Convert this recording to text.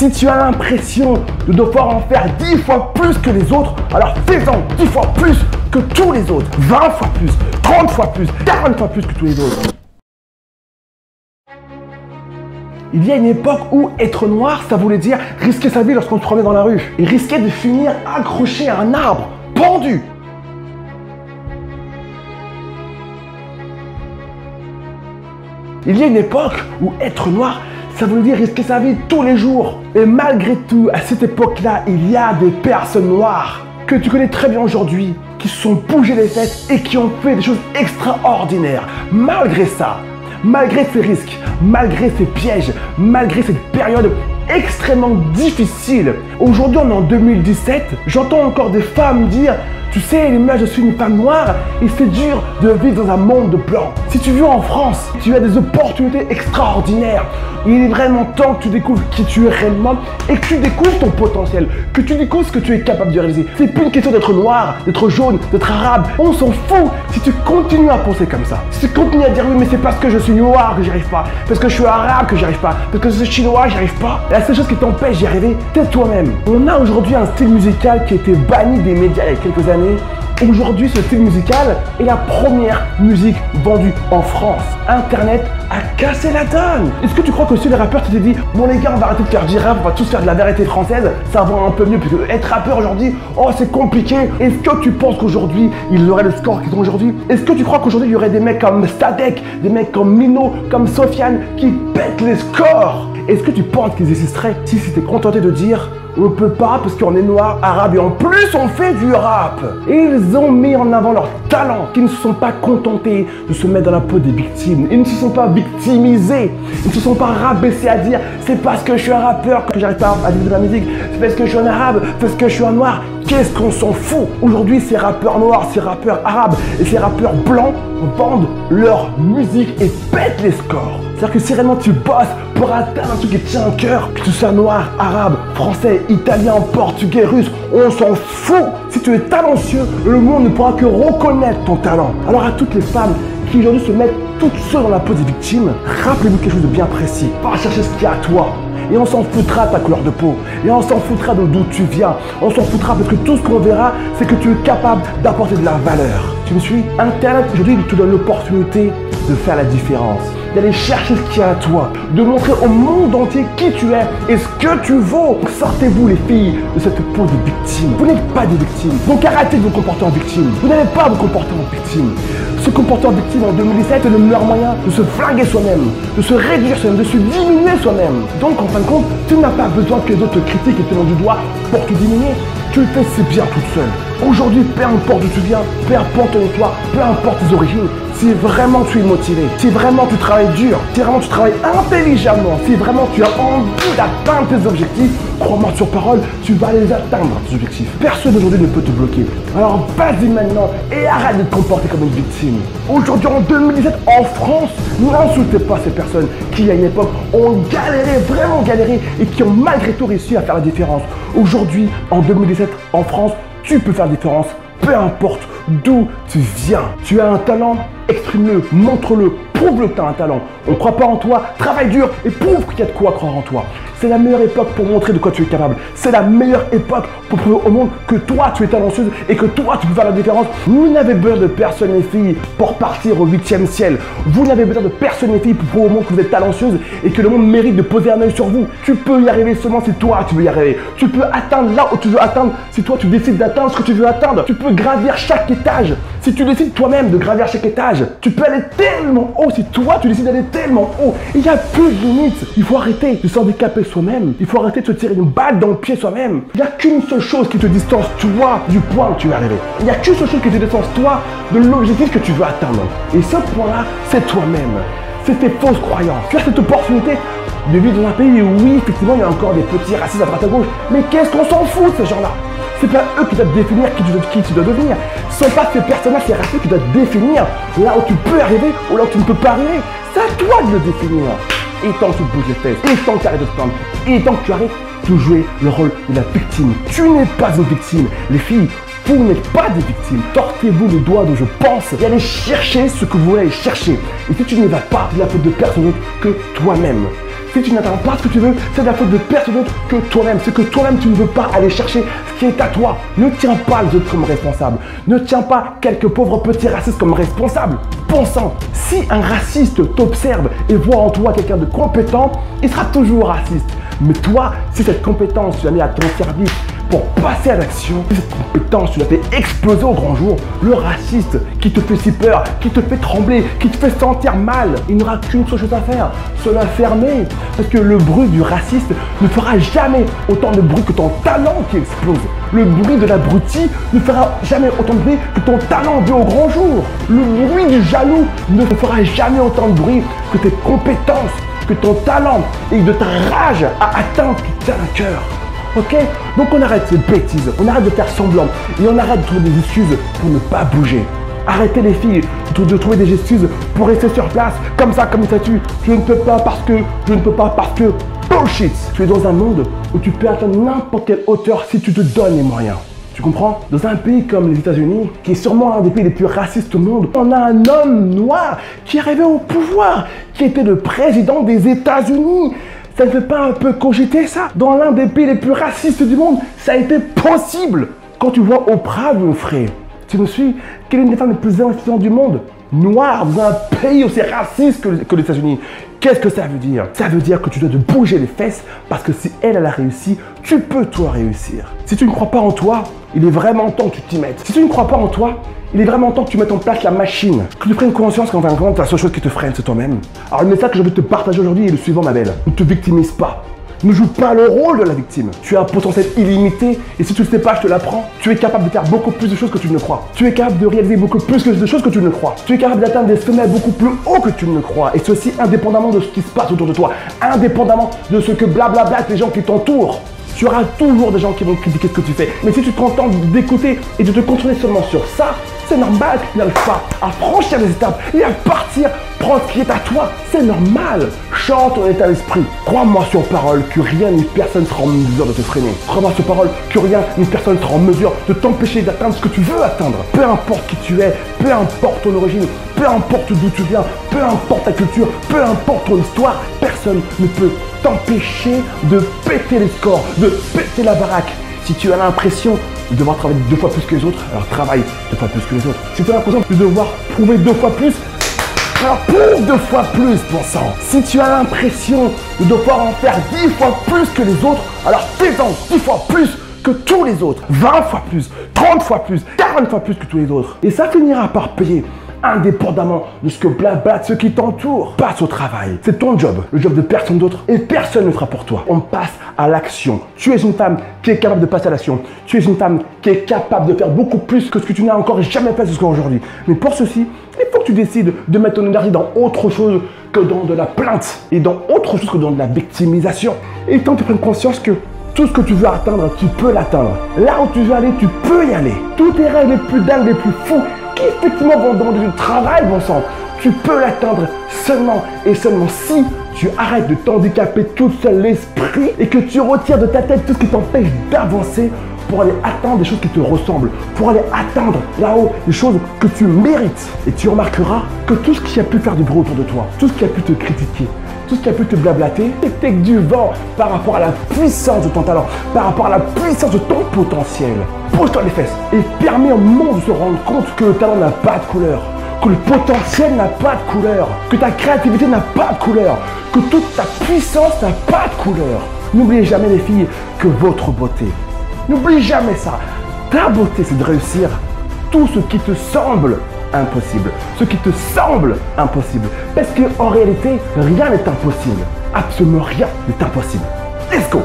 Si tu as l'impression de devoir en faire 10 fois plus que les autres, alors fais-en 10 fois plus que tous les autres. 20 fois plus, 30 fois plus, 40 fois plus que tous les autres. Il y a une époque où être noir, ça voulait dire risquer sa vie lorsqu'on se promenait dans la rue. Et risquer de finir accroché à un arbre, pendu. Il y a une époque où être noir, ça voulait dire risquer sa vie tous les jours. Et malgré tout, à cette époque-là, il y a des personnes noires que tu connais très bien aujourd'hui, qui se sont bougées les fesses et qui ont fait des choses extraordinaires. Malgré ça, malgré ces risques, malgré ces pièges, malgré cette période extrêmement difficile, aujourd'hui on est en 2017, j'entends encore des femmes dire « Tu sais, moi je suis une femme noire et c'est dur de vivre dans un monde de blancs. Si tu vis en France, tu as des opportunités extraordinaires. Il est vraiment temps que tu découvres qui tu es réellement et que tu découvres ton potentiel, que tu découvres ce que tu es capable de réaliser. C'est plus une question d'être noir, d'être jaune, d'être arabe. On s'en fout si tu continues à penser comme ça. Si tu continues à dire oui mais c'est parce que je suis noir que j'y arrive pas, parce que je suis arabe que j'y arrive pas, parce que je suis chinois j'y arrive pas. La seule chose qui t'empêche d'y arriver, c'est toi-même. On a aujourd'hui un style musical qui a été banni des médias il y a quelques années. Aujourd'hui, ce style musical est la première musique vendue en France. Internet a cassé la donne. Est-ce que tu crois que si les rappeurs t'étaient dit « Bon les gars, on va arrêter de faire du rap, on va tous faire de la variété française, ça va un peu mieux, puisque être rappeur aujourd'hui, oh c'est compliqué. » Est-ce que tu penses qu'aujourd'hui, ils auraient le score qu'ils ont aujourd'hui? Est-ce que tu crois qu'aujourd'hui, il y aurait des mecs comme Sadek, des mecs comme Mino, comme Sofiane, qui pètent les scores? Est-ce que tu penses qu'ils existeraient si c'était contenté de dire on ne peut pas parce qu'on est noir, arabe et en plus on fait du rap? Et ils ont mis en avant leur talent, qu'ils ne se sont pas contentés de se mettre dans la peau des victimes. Ils ne se sont pas victimisés. Ils ne se sont pas rabaissés à dire c'est parce que je suis un rappeur que j'arrive pas à vivre de la musique, c'est parce que je suis un arabe, parce que je suis un noir. Qu'est-ce qu'on s'en fout? Aujourd'hui, ces rappeurs noirs, ces rappeurs arabes et ces rappeurs blancs vendent leur musique et pètent les scores. C'est-à-dire que si réellement tu bosses pour atteindre un truc qui te tient à cœur, que tu sois noir, arabe, français, italien, portugais, russe, on s'en fout. Si tu es talentueux, le monde ne pourra que reconnaître ton talent. Alors à toutes les femmes qui aujourd'hui se mettent toutes seules dans la peau des victimes, rappelez-vous quelque chose de bien précis. Va chercher ce qu'il y a à toi. Et on s'en foutra de ta couleur de peau. Et on s'en foutra de d'où tu viens. On s'en foutra parce que tout ce qu'on verra, c'est que tu es capable d'apporter de la valeur. Tu me suis? Internet, aujourd'hui, il te donne l'opportunité de faire la différence, d'aller chercher ce qu'il y a à toi, de montrer au monde entier qui tu es et ce que tu vaux. Sortez-vous les filles de cette peau de victime. Vous n'êtes pas des victimes. Donc arrêtez de vous comporter en victime. Vous n'allez pas vous comporter en victime. Se comporter en victime en 2017 est le meilleur moyen de se flinguer soi-même, de se réduire soi-même, de se diminuer soi-même. Donc en fin de compte, tu n'as pas besoin que les autres te critiquent et te montrent du doigt pour te diminuer. Tu le fais si bien toute seule. Aujourd'hui, peu importe d'où tu viens, peu importe ton histoire, peu importe tes origines, si vraiment tu es motivé, si vraiment tu travailles dur, si vraiment tu travailles intelligemment, si vraiment tu as envie d'atteindre tes objectifs, crois-moi sur parole, tu vas les atteindre, tes objectifs. Personne aujourd'hui ne peut te bloquer. Alors vas-y maintenant et arrête de te comporter comme une victime. Aujourd'hui, en 2017, en France, n'insultez pas ces personnes qui, à une époque, ont galéré, vraiment galéré et qui ont malgré tout réussi à faire la différence. Aujourd'hui, en 2017, en France, tu peux faire la différence, peu importe d'où tu viens. Tu as un talent, exprime-le, montre-le, prouve-le que tu as un talent. On ne croit pas en toi, travaille dur et prouve qu'il y a de quoi croire en toi. C'est la meilleure époque pour montrer de quoi tu es capable. C'est la meilleure époque pour prouver au monde que toi, tu es talentueuse et que toi, tu peux faire la différence. Vous n'avez besoin de personne, les filles, pour partir au 8e ciel. Vous n'avez besoin de personne, les filles, pour prouver au monde que vous êtes talentueuse et que le monde mérite de poser un œil sur vous. Tu peux y arriver seulement si toi, tu veux y arriver. Tu peux atteindre là où tu veux atteindre si toi, tu décides d'atteindre ce que tu veux atteindre. Tu peux gravir chaque étage. Si tu décides toi-même de gravir chaque étage, tu peux aller tellement haut si toi, tu décides d'aller tellement haut. Il n'y a plus de limites. Il faut arrêter de s'handicaper soi-même. Il faut arrêter de se tirer une balle dans le pied soi-même. Il n'y a qu'une seule chose qui te distance, toi, du point où tu es arrivé. Il n'y a qu'une seule chose qui te distance, toi, de l'objectif que tu veux atteindre. Et ce point-là, c'est toi-même. C'est tes fausses croyances. Tu as cette opportunité de vivre dans un pays où, oui, effectivement, il y a encore des petits racistes à droite à gauche. Mais qu'est-ce qu'on s'en fout de ces gens-là? C'est pas eux qui doivent définir qui tu dois devenir. Ce sont pas ces personnages, ces racistes qui doivent définir là où tu peux arriver ou là où tu ne peux pas arriver. C'est à toi de le définir. Et tant que tu te bouges les fesses, et tant que tu arrêtes de te plaindre, et tant que tu arrêtes de jouer le rôle de la victime. Tu n'es pas une victime. Les filles, vous n'êtes pas des victimes. Sortez-vous le doigt de je pense et allez chercher ce que vous voulez aller chercher. Et si tu ne vas pas, il n'y a faute de personne d'autre que toi-même. Si tu n'atteins pas ce que tu veux, c'est de la faute de personne d'autre que toi-même. C'est que toi-même, tu ne veux pas aller chercher ce qui est à toi. Ne tiens pas les autres comme responsables. Ne tiens pas quelques pauvres petits racistes comme responsables. Pensant, si un raciste t'observe et voit en toi quelqu'un de compétent, il sera toujours raciste. Mais toi, si cette compétence, tu la mets à ton service pour passer à l'action, si cette compétence, tu la fais exploser au grand jour, le raciste qui te fait si peur, qui te fait trembler, qui te fait sentir mal, il n'aura qu'une seule chose à faire, se la fermer. Parce que le bruit du raciste ne fera jamais autant de bruit que ton talent qui explose. Le bruit de l'abruti ne fera jamais autant de bruit que ton talent vu au grand jour. Le bruit du jaloux ne fera jamais autant de bruit que tes compétences, que ton talent et de ta rage à atteindre qui tient à cœur. Ok? Donc on arrête ces bêtises, on arrête de faire semblant et on arrête de trouver des excuses pour ne pas bouger. Arrêtez les filles de trouver des excuses pour rester sur place, comme ça, comme une statue. Je ne peux pas parce que, je ne peux pas parce que. Bullshit! Tu es dans un monde où tu peux atteindre n'importe quelle hauteur si tu te donnes les moyens. Tu comprends? Dans un pays comme les États-Unis, qui est sûrement l'un des pays les plus racistes au monde, on a un homme noir qui est arrivé au pouvoir, qui était le président des États-Unis. Ça ne fait pas un peu cogiter ça? Dans l'un des pays les plus racistes du monde, ça a été possible. Quand tu vois Oprah Winfrey, tu me suis? Quelle est une des femmes les plus influentes du monde? Noire, dans un pays aussi raciste que les États-Unis. Qu'est-ce que ça veut dire? Ça veut dire que tu dois te bouger les fesses parce que si elle a réussi, tu peux toi réussir. Si tu ne crois pas en toi, il est vraiment temps que tu t'y mettes. Si tu ne crois pas en toi, il est vraiment temps que tu mettes en place la machine. Que tu prennes conscience qu'en fin de compte, la seule chose qui te freine, c'est toi-même. Alors le message que je veux te partager aujourd'hui est le suivant, ma belle. Ne te victimise pas. Ne joue pas le rôle de la victime. Tu as un potentiel illimité et si tu ne le sais pas, je te l'apprends. Tu es capable de faire beaucoup plus de choses que tu ne le crois. Tu es capable de réaliser beaucoup plus de choses que tu ne le crois. Tu es capable d'atteindre des sommets beaucoup plus hauts que tu ne le crois. Et ceci indépendamment de ce qui se passe autour de toi. Indépendamment de ce que blablabla les gens qui t'entourent. Tu auras toujours des gens qui vont critiquer ce que tu fais. Mais si tu te contentes d'écouter et de te concentrer seulement sur ça, c'est normal que tu n'arrives pas à franchir les étapes et à partir prendre ce qui est à toi. C'est normal. Chante ton état d'esprit. Crois-moi sur parole que rien ni personne sera en mesure de te freiner. Crois-moi sur parole que rien ni personne sera en mesure de t'empêcher d'atteindre ce que tu veux atteindre. Peu importe qui tu es, peu importe ton origine, peu importe d'où tu viens, peu importe ta culture, peu importe ton histoire, personne ne peut t'empêcher de péter les scores, de péter la baraque. Si tu as l'impression de devoir travailler 2 fois plus que les autres, alors travaille 2 fois plus que les autres. Si tu as l'impression de devoir prouver 2 fois plus, alors prouve 2 fois plus, bon sang. Si tu as l'impression de devoir en faire 10 fois plus que les autres, alors fais-en 10 fois plus que tous les autres. 20 fois plus, 30 fois plus, 40 fois plus que tous les autres. Et ça finira par payer. Indépendamment de ce que blabla, ceux qui t'entourent. Passe au travail. C'est ton job, le job de personne d'autre. Et personne ne fera pour toi. On passe à l'action. Tu es une femme qui est capable de passer à l'action. Tu es une femme qui est capable de faire beaucoup plus que ce que tu n'as encore jamais fait jusqu'à aujourd'hui. Mais pour ceci, il faut que tu décides de mettre ton énergie dans autre chose que dans de la plainte. Et dans autre chose que dans de la victimisation. Et tant que tu prennes conscience que tout ce que tu veux atteindre, tu peux l'atteindre. Là où tu veux aller, tu peux y aller. Tous tes rêves les plus dingues, les plus fous, qui effectivement vont demander du travail, bon sang, tu peux l'atteindre seulement et seulement si tu arrêtes de t'handicaper toute seule l'esprit et que tu retires de ta tête tout ce qui t'empêche d'avancer pour aller atteindre des choses qui te ressemblent, pour aller atteindre là-haut des choses que tu mérites. Et tu remarqueras que tout ce qui a pu faire du bruit autour de toi, tout ce qui a pu te critiquer, tout ce qui a pu te blablater, c'était que du vent par rapport à la puissance de ton talent, par rapport à la puissance de ton potentiel. Pose-toi les fesses et permets au monde de se rendre compte que le talent n'a pas de couleur, que le potentiel n'a pas de couleur, que ta créativité n'a pas de couleur, que toute ta puissance n'a pas de couleur. N'oubliez jamais les filles que votre beauté, n'oublie jamais ça, ta beauté c'est de réussir tout ce qui te semble impossible, ce qui te semble impossible, parce qu'en réalité, rien n'est impossible, absolument rien n'est impossible. Let's go!